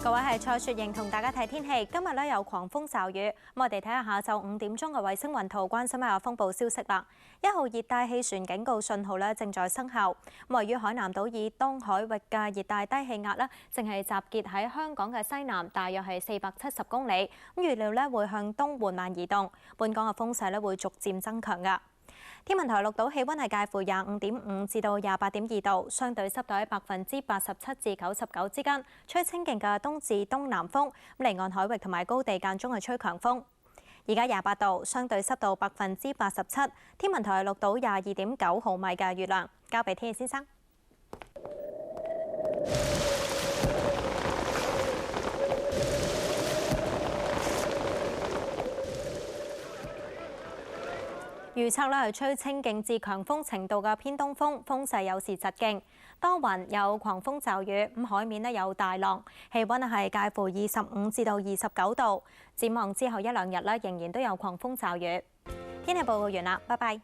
各位係蔡雪瑩同大家睇天氣。今日咧有狂風驟雨，咁我哋睇下下晝5點鐘嘅衛星雲圖，關心一下風暴消息啦。1號熱帶氣旋警告信號咧正在生效。位於海南島以東海域嘅熱帶低氣壓咧，正係集結喺香港嘅西南，大約係470公里。咁預料咧會向東緩慢移動，本港嘅風勢咧會逐漸增強㗎。天文台錄到氣溫係介乎25.5至到28.2度，相對濕度喺87%至99%之間，吹清勁嘅東至東南風，離岸海域同埋高地間中係吹強風。而家28度，相對濕度87%，天文台係錄到22.9毫米嘅雨量。交俾天氣先生。預測咧係吹清勁至強風程度嘅偏東風，風勢有時疾勁，多雲有狂風驟雨，咁海面咧有大浪，氣温係介乎25至到29度。展望之後1、2日咧仍然都有狂風驟雨。天氣報告完啦，拜拜。